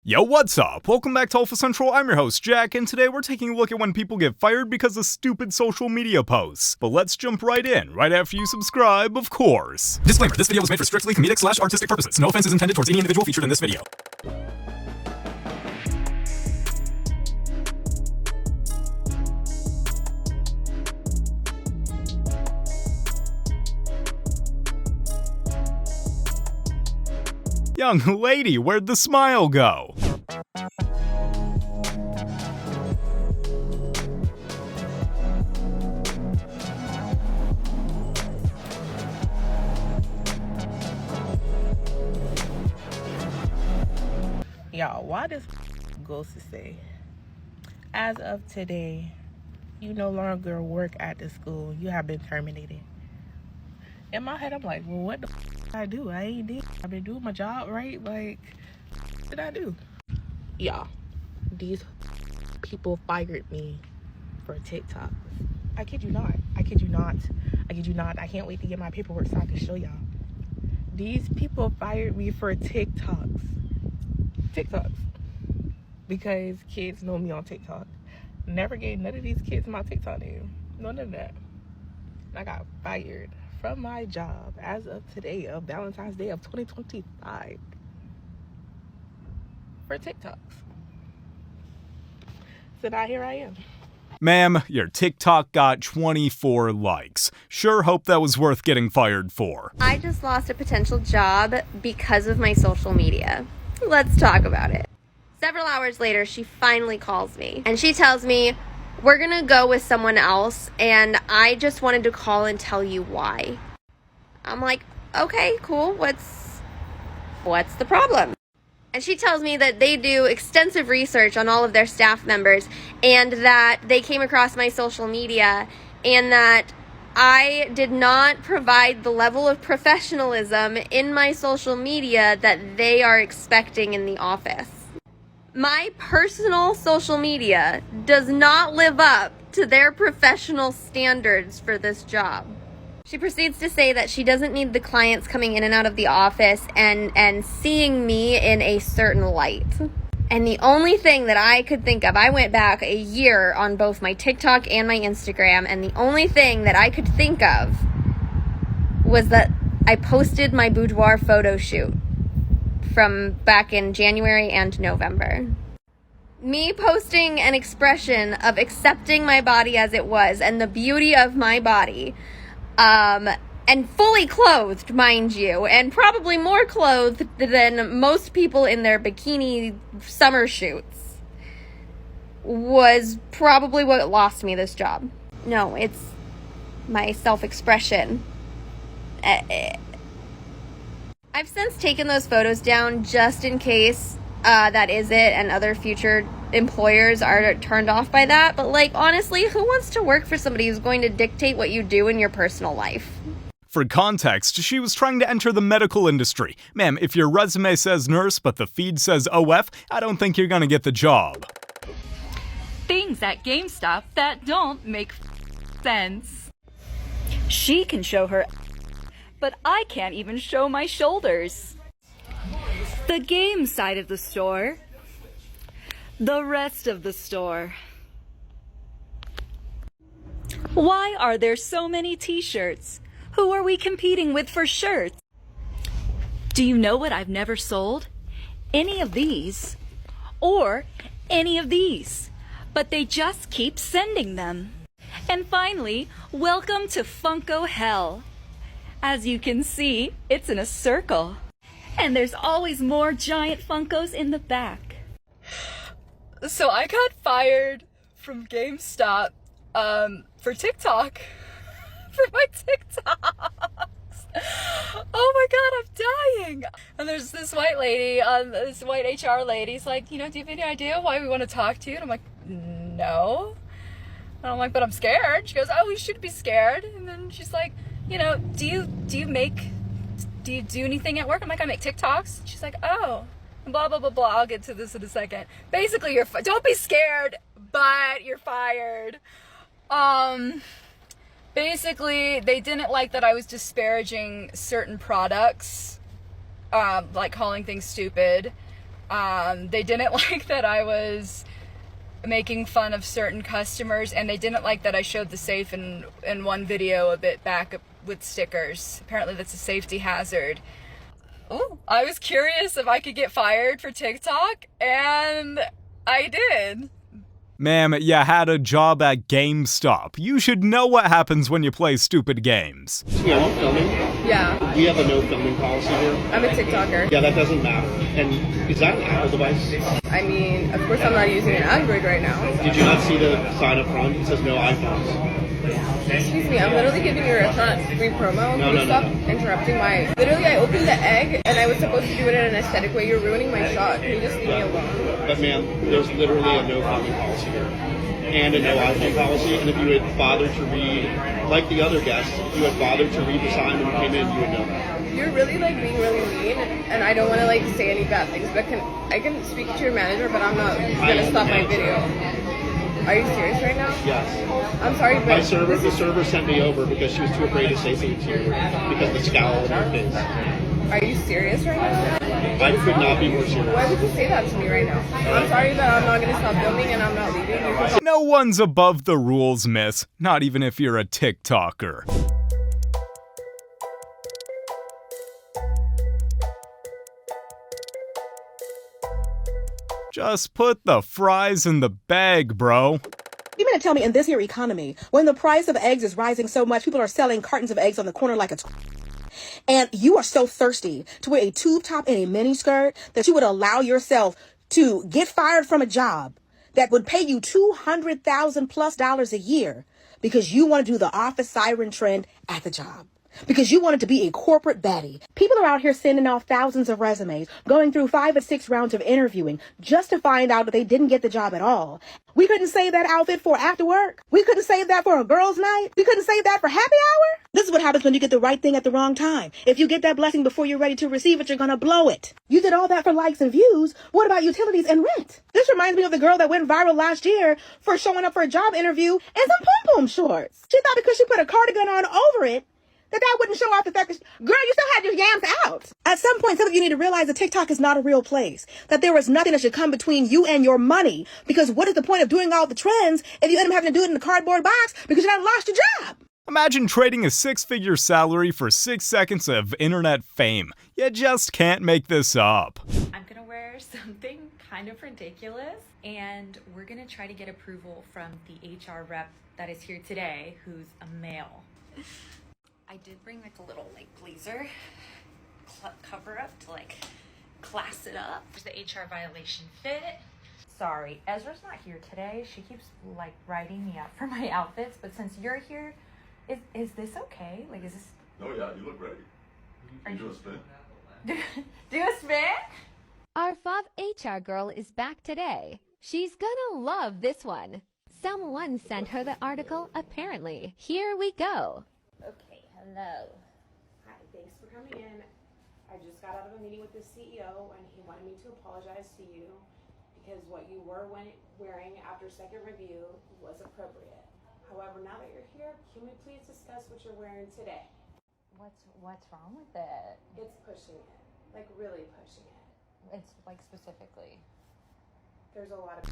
Yo, what's up? Welcome back to Alpha Central. I'm your host, Jack, and today we're taking a look at when people get fired because of stupid social media posts. But let's jump right in, right after you subscribe, of course. Disclaimer, this video was made for strictly comedic/artistic purposes. No offense is intended towards any individual featured in this video. Young lady, where'd the smile go? Y'all, why does goes to say, as of today, you no longer work at the school, you have been terminated? In my head, I'm like, well, what the did I do? I ain't did. I've been doing my job, right? Like, what did I do? Y'all, these people fired me for TikTok. I kid you not. I kid you not. I kid you not. I can't wait to get my paperwork so I can show y'all. These people fired me for TikToks. Because kids know me on TikTok. Never gave none of these kids my TikTok name. None of that. I got fired from my job as of today, of Valentine's Day of 2025, for TikToks. So now here I am. Ma'am, your TikTok got 24 likes. Sure hope that was worth getting fired for. I just lost a potential job because of my social media. Let's talk about it. Several hours later, she finally calls me and she tells me, we're gonna go with someone else and I just wanted to call and tell you why. I'm like, okay, cool. What's the problem? And she tells me that they do extensive research on all of their staff members and that they came across my social media and that I did not provide the level of professionalism in my social media that they are expecting in the office. My personal social media does not live up to their professional standards for this job. She proceeds to say that she doesn't need the clients coming in and out of the office and seeing me in a certain light. And the only thing that I could think of, I went back a year on both my TikTok and my Instagram, and the only thing that I could think of was that I posted my boudoir photo shoot from back in January and November. Me posting an expression of accepting my body as it was and the beauty of my body, and fully clothed, mind you, and probably more clothed than most people in their bikini summer shoots, was probably what lost me this job. No, it's my self-expression. I've since taken those photos down just in case that is it and other future employers are turned off by that. But like, honestly, who wants to work for somebody who's going to dictate what you do in your personal life? For context, she was trying to enter the medical industry. Ma'am, if your resume says nurse but the feed says OF, I don't think you're gonna get the job. Things at GameStop that don't make sense. She can show her, but I can't even show my shoulders. The game side of the store. The rest of the store. Why are there so many t-shirts? Who are we competing with for shirts? Do you know what I've never sold? Any of these. Or any of these. But they just keep sending them. And finally, welcome to Funko Hell. As you can see, it's in a circle. And there's always more giant Funkos in the back. So I got fired from GameStop for TikTok. For my TikToks. Oh my god, I'm dying. And there's this white lady, this white HR lady's like, do you have any idea why we want to talk to you? And I'm like, no. And I'm like, but I'm scared. She goes, oh, you should be scared. And then she's like, do you do anything at work? I'm like, I make TikToks. She's like, oh, blah, blah, blah, blah. I'll get to this in a second. Basically, don't be scared, but you're fired. Basically, they didn't like that I was disparaging certain products, like calling things stupid. They didn't like that I was making fun of certain customers, and they didn't like that I showed the safe in one video a bit back with stickers. Apparently that's a safety hazard. Ooh, I was curious if I could get fired for TikTok, and I did. Ma'am, you had a job at GameStop. You should know what happens when you play stupid games. Yeah, I'm filming. Yeah. We have a no filming policy here. I'm a TikToker. Yeah, that doesn't matter. And is that an Apple device? I mean, of course I'm not using an Android right now. Did you not see the sign up front? It says no iPhones. Excuse me, I'm literally giving your restaurant free promo. Can you stop interrupting my... Literally, I opened the egg, and I was supposed to do it in an aesthetic way. You're ruining my shot. Can you just leave me alone? But ma'am, there's literally a no filming policy here. And a no iPhone policy. And if you had bothered to read, like the other guests, if you had bothered to read the sign when you came in, you would know that. You're really, like, being really mean, and I don't want to, like, say any bad things, but I can speak to your manager, but I'm not going to stop my video. Are you serious right now? Yes. I'm sorry, but... The server sent me over because she was too afraid to say something to you because of the scowl on her face. Are you serious right now? I could not be more serious. Why would you say that to me right now? I'm sorry, but I'm not going to stop filming, and I'm not leaving. You can... No one's above the rules, miss. Not even if you're a TikToker. Just put the fries in the bag, bro. You mean to tell me in this here economy, when the price of eggs is rising so much, people are selling cartons of eggs on the corner like it's... And you are so thirsty to wear a tube top and a mini skirt that you would allow yourself to get fired from a job that would pay you $200,000+ a year because you want to do the office siren trend at the job. Because you wanted to be a corporate baddie. People are out here sending off thousands of resumes, going through 5 or 6 rounds of interviewing just to find out that they didn't get the job at all. We couldn't save that outfit for after work. We couldn't save that for a girl's night. We couldn't save that for happy hour. This is what happens when you get the right thing at the wrong time. If you get that blessing before you're ready to receive it, you're gonna blow it. You did all that for likes and views. What about utilities and rent? This reminds me of the girl that went viral last year for showing up for a job interview in some pom-pom shorts. She thought because she put a cardigan on over it, that wouldn't show off the fact that, girl, you still had your yams out. At some point, some of you need to realize that TikTok is not a real place. That there is nothing that should come between you and your money. Because what is the point of doing all the trends if you end up having to do it in a cardboard box because you done lost your job? Imagine trading a 6-figure salary for 6 seconds of internet fame. You just can't make this up. I'm gonna wear something kind of ridiculous, and we're gonna try to get approval from the HR rep that is here today, who's a male. I did bring like a little like blazer cover up to like class it up. There's the HR violation fit. Sorry, Ezra's not here today. She keeps like writing me out for my outfits, but since you're here, is this okay? Like, is this? Oh yeah, you look ready. Can you do a spin? Do a spin? Our FOV HR girl is back today. She's gonna love this one. Someone sent her the article, apparently. Here we go. Okay, hello. Hi, thanks for coming in. I just got out of a meeting with the CEO and he wanted me to apologize to you because what you were wearing after second review was appropriate. However, now that you're here, can we please discuss what you're wearing today? What's wrong with it? It's pushing it. Like really pushing it. It's like specifically. There's a lot of...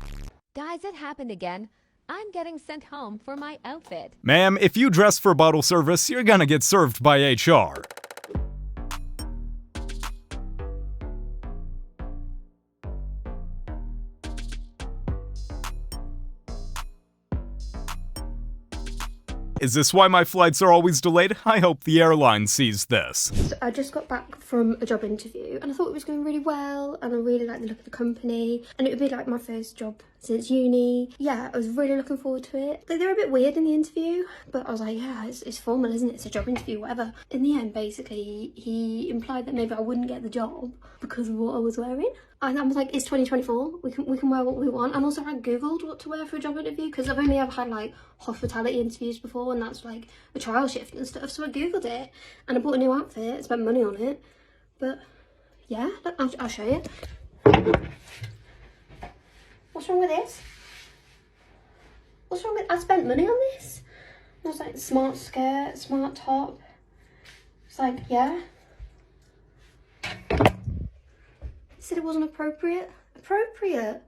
Guys, it happened again. I'm getting sent home for my outfit. Ma'am, if you dress for bottle service, you're gonna get served by HR. Is this why my flights are always delayed? I hope the airline sees this. So I just got back from a job interview and I thought it was going really well and I really liked the look of the company and it would be like my first job since uni. Yeah, I was really looking forward to it. They were a bit weird in the interview, but I was like, yeah, it's formal, isn't it? It's a job interview, whatever. In the end, basically, he implied that maybe I wouldn't get the job because of what I was wearing. And I was like, it's 2024, we can wear what we want. And also I googled what to wear for a job interview because I've only ever had like hospitality interviews before and that's like a trial shift and stuff. So I googled it and I bought a new outfit, spent money on it. But yeah, I'll show you. What's wrong with this? What's wrong with, I spent money on this. It was like smart skirt, smart top. It's like, yeah. said it wasn't appropriate. Appropriate?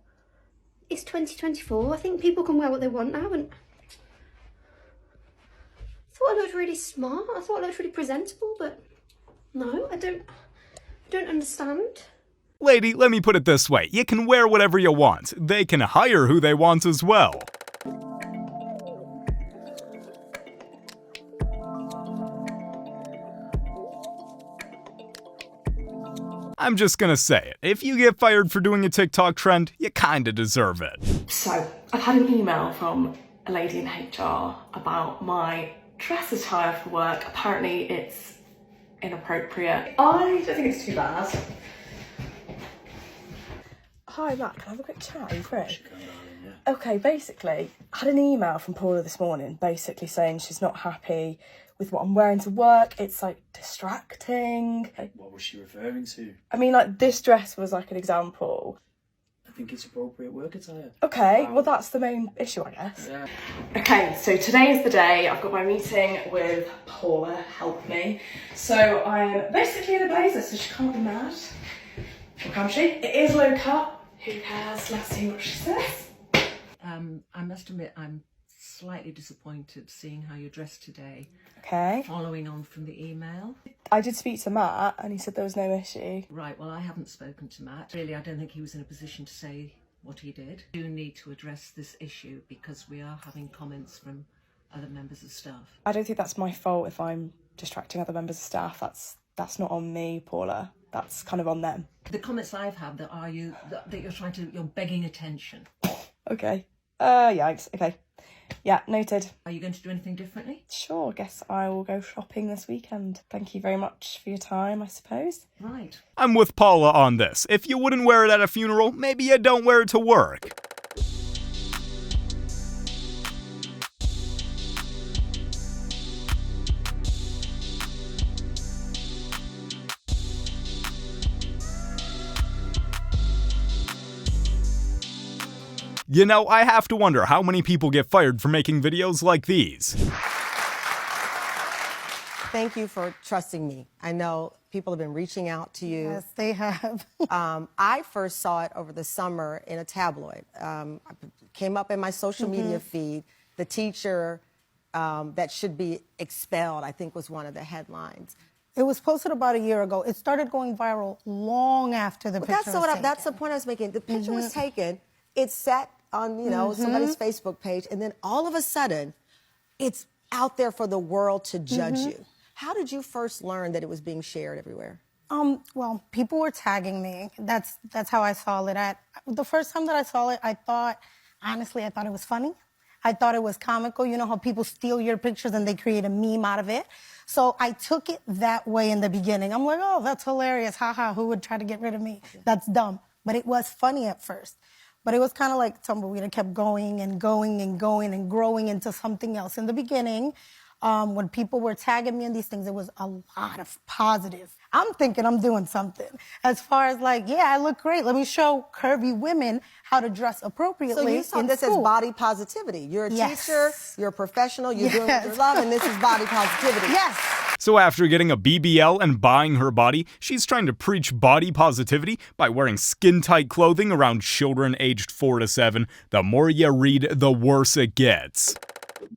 It's 2024. I think people can wear what they want now, and I thought I looked really smart. I thought I looked really presentable, but no, I don't understand. Lady, let me put it this way. You can wear whatever you want. They can hire who they want as well. I'm just gonna say it. If you get fired for doing a TikTok trend, you kinda deserve it. So, I've had an email from a lady in HR about my dress attire for work. Apparently it's inappropriate. I don't think it's too bad. Hi Matt, can I have a quick chat? Are you free? Okay, basically, I had an email from Paula this morning basically saying she's not happy with what I'm wearing to work. It's like distracting. What was she referring to? I mean, like this dress was like an example. I think it's appropriate work attire. Okay, well that's the main issue, I guess. Yeah. Okay, so today is the day. I've got my meeting with Paula, help me. So I'm basically in a blazer, so she can't be mad. Or can she? It is low cut. Who cares? Let's see what she says. I must admit, I'm slightly disappointed seeing how you're dressed today. Okay. Following on from the email. I did speak to Matt and he said there was no issue. Right, well, I haven't spoken to Matt. Really, I don't think he was in a position to say what he did. We do need to address this issue because we are having comments from other members of staff. I don't think that's my fault if I'm distracting other members of staff. That's not on me, Paula. That's kind of on them. The comments I've had that you're begging attention. Okay. Yikes. Okay. Yeah, noted. Are you going to do anything differently? Sure, guess I will go shopping this weekend. Thank you very much for your time, I suppose. Right. I'm with Paula on this. If you wouldn't wear it at a funeral, maybe you don't wear it to work. You know, I have to wonder how many people get fired for making videos like these. Thank you for trusting me. I know people have been reaching out to you. Yes, they have. I first saw it over the summer in a tabloid. Came up in my social media feed. The teacher that should be expelled, I think, was one of the headlines. It was posted about a year ago. It started going viral long after the picture was taken. That's the point I was making. The picture was taken. It sat on, somebody's Facebook page, and then all of a sudden, it's out there for the world to judge you. How did you first learn that it was being shared everywhere? Well, people were tagging me. That's how I saw it. The first time that I saw it, honestly, I thought it was funny. I thought it was comical. You know how people steal your pictures and they create a meme out of it? So I took it that way in the beginning. I'm like, oh, that's hilarious. Haha, who would try to get rid of me? That's dumb. But it was funny at first. But it was kind of like tumbleweed. It kept going and going and going and growing into something else. In the beginning, when people were tagging me in these things, it was a lot of positive. I'm thinking I'm doing something. As far as like, yeah, I look great. Let me show curvy women how to dress appropriately. So you saw this as body positivity. You're a teacher, you're a professional, you're doing what you love, and this is body positivity. Yes. So after getting a BBL and buying her body, she's trying to preach body positivity by wearing skin-tight clothing around children aged 4 to 7. The more you read, the worse it gets.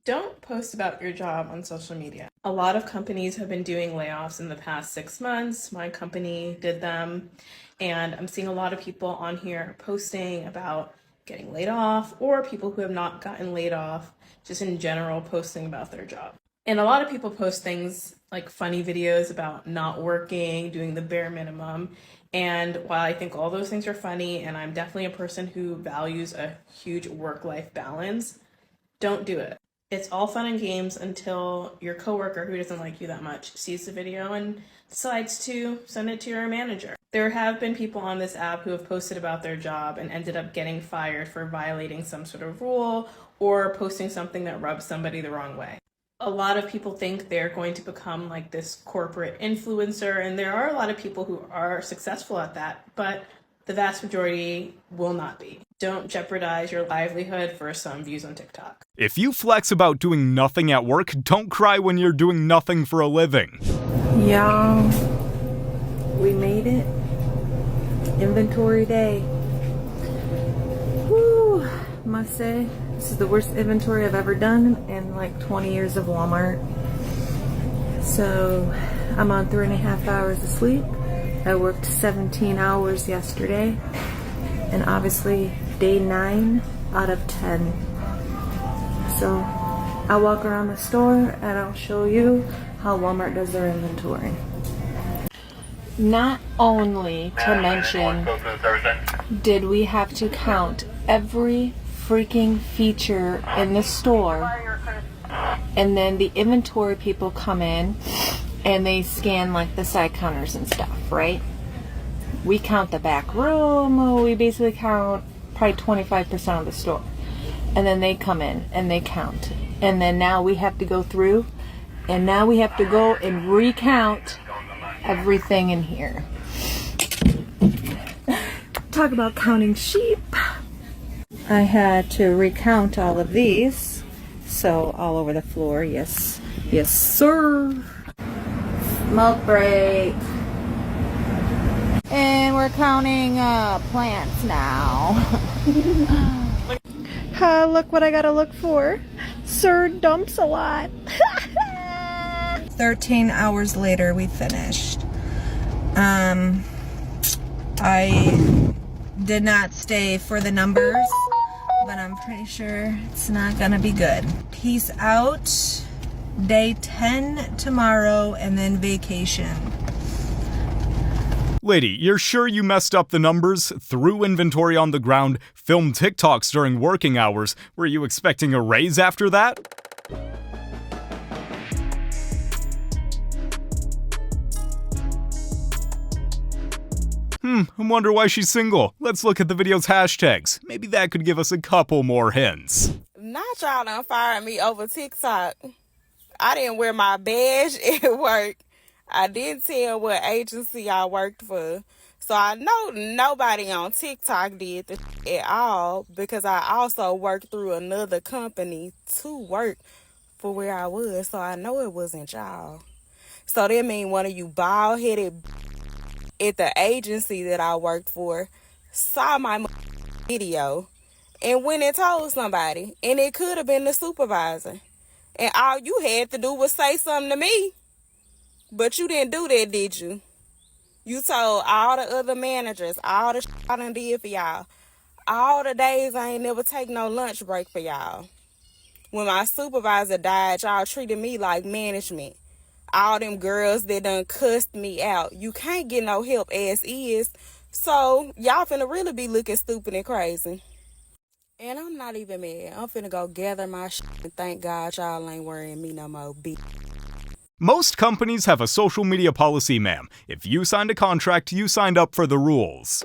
Don't post about your job on social media. A lot of companies have been doing layoffs in the past 6 months. My company did them. And I'm seeing a lot of people on here posting about getting laid off, or people who have not gotten laid off, just in general posting about their job. And a lot of people post things like funny videos about not working, doing the bare minimum. And while I think all those things are funny, and I'm definitely a person who values a huge work-life balance, don't do it. It's all fun and games until your coworker who doesn't like you that much sees the video and decides to send it to your manager. There have been people on this app who have posted about their job and ended up getting fired for violating some sort of rule or posting something that rubs somebody the wrong way. A lot of people think they're going to become like this corporate influencer, and there are a lot of people who are successful at that, but the vast majority will not be. Don't jeopardize your livelihood for some views on TikTok. If you flex about doing nothing at work, don't cry when you're doing nothing for a living. Y'all, we made it. Inventory day. Woo! Must say, this is the worst inventory I've ever done in like 20 years of Walmart. So I'm on 3.5 hours of sleep. I worked 17 hours yesterday, and obviously day 9 out of 10. So I'll walk around the store and I'll show you how Walmart does their inventory. Not only to mention, did we have to count every freaking feature in the store, and then the inventory people come in and they scan like the side counters and stuff, right? We count the back room, we basically count probably 25% of the store, and then they come in and they count, and then now we have to go through, and now we have to go and recount everything in here. Talk about counting sheep. I had to recount all of these. So all over the floor, yes. Yes, sir. Smoke break. And we're counting plants now. Look what I gotta look for. Sir dumps a lot. 13 hours later, we finished. I did not stay for the numbers, but I'm pretty sure it's not gonna be good. Peace out. Day 10 tomorrow, and then vacation. Lady, you're sure you messed up the numbers, threw inventory on the ground, filmed TikToks during working hours? Were you expecting a raise after that? I wonder why she's single. Let's look at the video's hashtags. Maybe that could give us a couple more hints. Not y'all done fired me over TikTok. I didn't wear my badge at work. I didn't tell what agency I worked for. So I know nobody on TikTok did the at all, because I also worked through another company to work for where I was. So I know it wasn't y'all. So that mean one of you bald-headed at the agency that I worked for saw my video and went and told somebody, and it could have been the supervisor, and all you had to do was say something to me. But you didn't do that, did you? You told all the other managers all the shit I done did for y'all, all the days I ain't never take no lunch break for y'all. When my supervisor died, y'all treated me like management. All them girls that done cussed me out. You can't get no help as is. So y'all finna really be looking stupid and crazy. And I'm not even mad. I'm finna go gather my shit and thank God y'all ain't worrying me no more, bitch. Most companies have a social media policy, ma'am. If you signed a contract, you signed up for the rules.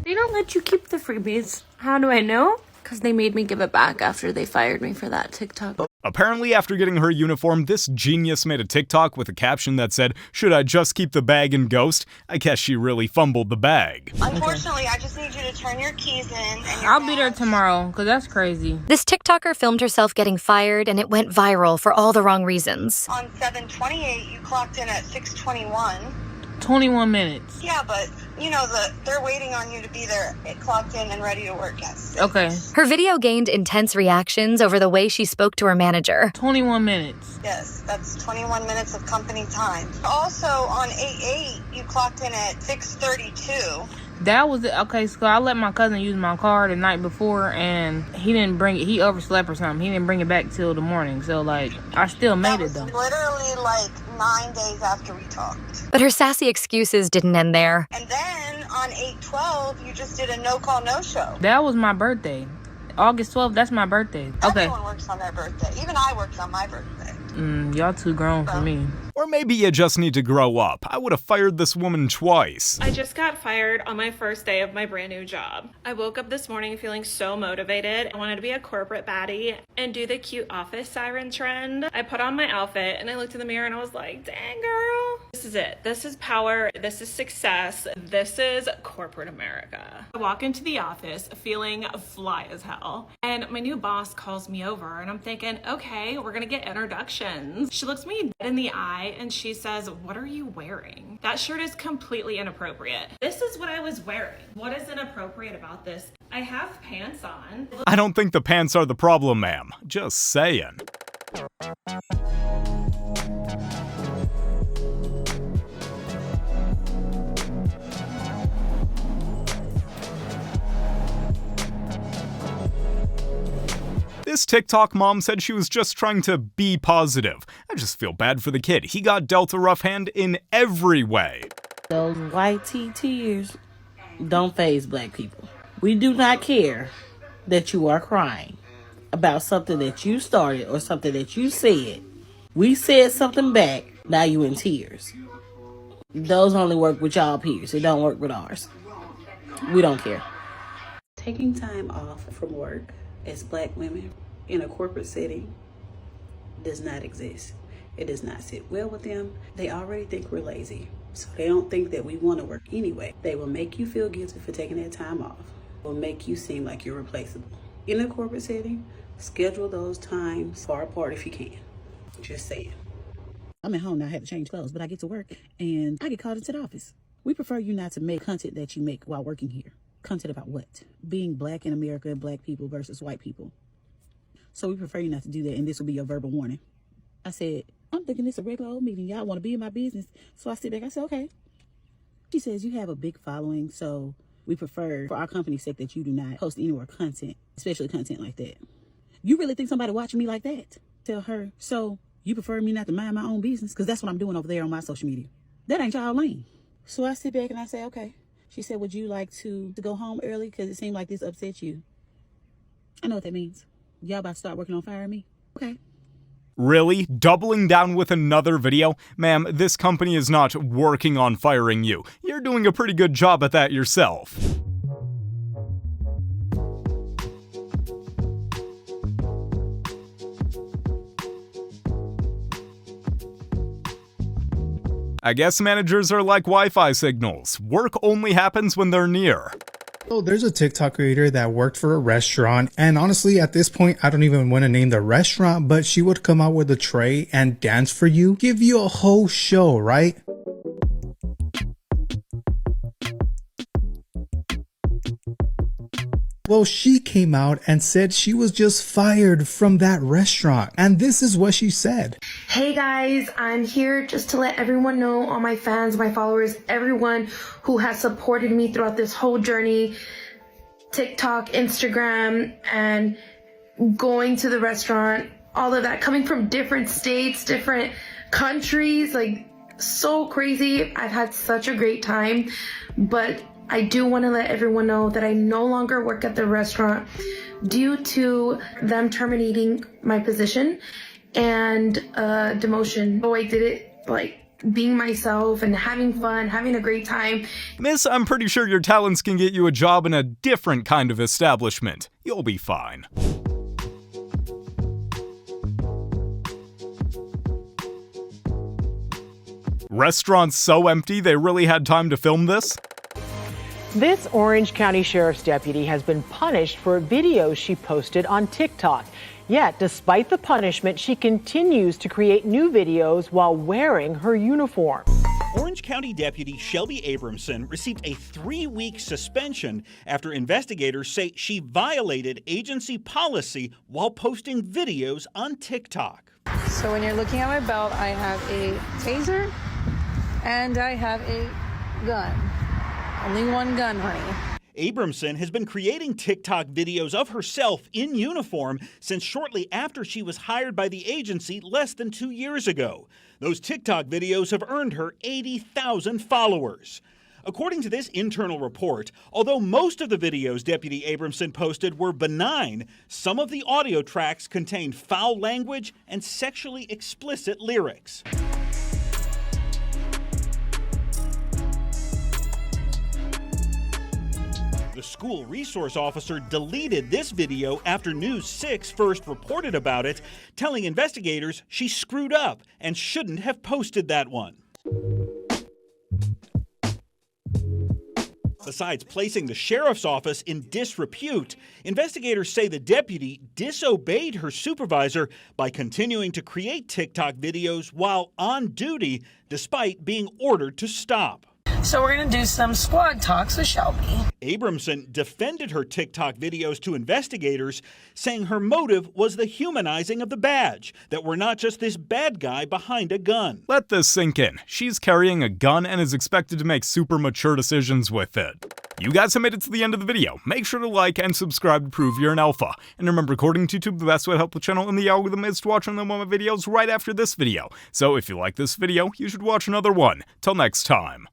They don't let you keep the freebies. How do I know? Because they made me give it back after they fired me for that TikTok. Apparently, after getting her uniform, this genius made a TikTok with a caption that said, "Should I just keep the bag and ghost?" I guess she really fumbled the bag. Unfortunately, I just need you to turn your keys in. And I'll be there tomorrow, because that's crazy. This TikToker filmed herself getting fired, and it went viral for all the wrong reasons. On 7/28, you clocked in at 6:21. 21 minutes. Yeah, but, you know, they're waiting on you to be there, clocked in and ready to work at 6. Okay. Her video gained intense reactions over the way she spoke to her manager. 21 minutes. Yes, that's 21 minutes of company time. Also, on 8/8, you clocked in at 6:32. That was it. Okay, so I let my cousin use my car the night before, and he didn't bring it. He overslept or something. He didn't bring it back till the morning. So, like, I still made it, though. Literally, like, 9 days after we talked. But her sassy excuses didn't end there. And then, on 8/12, you just did a no-call, no-show. That was my birthday. August 12th, that's my birthday. Okay. Everyone works on their birthday. Even I worked on my birthday. Y'all too grown for me. Or maybe you just need to grow up. I would have fired this woman twice. I just got fired on my first day of my brand new job. I woke up this morning feeling so motivated. I wanted to be a corporate baddie and do the cute office siren trend. I put on my outfit and I looked in the mirror and I was like, dang girl, this is it. This is power. This is success. This is corporate America. I walk into the office feeling fly as hell. And my new boss calls me over and I'm thinking, okay, we're gonna get introductions. She looks me dead in the eye and she says, what are you wearing? That shirt is completely inappropriate. This is what I was wearing. What is inappropriate about this? I have pants on. I don't think the pants are the problem, ma'am. Just saying. This TikTok mom said she was just trying to be positive. I just feel bad for the kid. He got dealt a rough hand in every way. Those white tears don't faze black people. We do not care that you are crying about something that you started or something that you said. We said something back, now you in tears. Those only work with y'all peers. It don't work with ours. We don't care. Taking time off from work as black women in a corporate setting does not exist. It does not sit well with them. They already think we're lazy, so they don't think that we want to work anyway. They will make you feel guilty for taking that time off. Will make you seem like you're replaceable. In a corporate setting, schedule those times far apart if you can. Just saying. I'm at home now, I had to change clothes, but I get to work and I get called into the office. We prefer you not to make content that you make while working here. Content about what? Being black in America and black people versus white people. So we prefer you not to do that, and this will be your verbal warning. I said, I'm thinking this is a regular old meeting. Y'all want to be in my business. So I sit back, I said, okay. She says, you have a big following, so we prefer, for our company's sake, that you do not post any more content, especially content like that. You really think somebody watching me like that? Tell her, so you prefer me not to mind my own business? Because that's what I'm doing over there on my social media. That ain't y'all lane. So I sit back and I say, okay. She said, would you like to go home early? Because it seemed like this upset you. I know what that means. Y'all about to start working on firing me? Okay. Really? Doubling down with another video? Ma'am, this company is not working on firing you. You're doing a pretty good job at that yourself. I guess managers are like Wi-Fi signals. Work only happens when they're near. So there's a TikTok creator that worked for a restaurant, and honestly at this point I don't even want to name the restaurant, but she would come out with a tray and dance for you, give you a whole show, right? Well, she came out and said she was just fired from that restaurant, and this is what she said. Hey guys, I'm here just to let everyone know, all my fans, my followers, everyone who has supported me throughout this whole journey, TikTok, Instagram, and going to the restaurant, all of that, coming from different states, different countries, like so crazy. I've had such a great time, but I do want to let everyone know that I no longer work at the restaurant due to them terminating my position and demotion. So I did it like being myself and having fun, having a great time. Miss, I'm pretty sure your talents can get you a job in a different kind of establishment. You'll be fine. Restaurants so empty they really had time to film this? This Orange County Sheriff's deputy has been punished for a video she posted on TikTok. Yet, despite the punishment, she continues to create new videos while wearing her uniform. Orange County Deputy Shelby Abramson received a 3-week suspension after investigators say she violated agency policy while posting videos on TikTok. So when you're looking at my belt, I have a taser and I have a gun. Only one gun, honey. Abramson has been creating TikTok videos of herself in uniform since shortly after she was hired by the agency less than 2 years ago. Those TikTok videos have earned her 80,000 followers. According to this internal report, although most of the videos Deputy Abramson posted were benign, some of the audio tracks contained foul language and sexually explicit lyrics. The school resource officer deleted this video after News 6 first reported about it, telling investigators she screwed up and shouldn't have posted that one. Besides placing the sheriff's office in disrepute, investigators say the deputy disobeyed her supervisor by continuing to create TikTok videos while on duty, despite being ordered to stop. So we're going to do some squad talks with Shelby. Abramson defended her TikTok videos to investigators, saying her motive was the humanizing of the badge, that we're not just this bad guy behind a gun. Let this sink in. She's carrying a gun and is expected to make super mature decisions with it. You guys have made it to the end of the video. Make sure to like and subscribe to prove you're an alpha. And remember, according to YouTube, the best way to help the channel and the algorithm is to watch one of my videos right after this video. So if you like this video, you should watch another one. Till next time.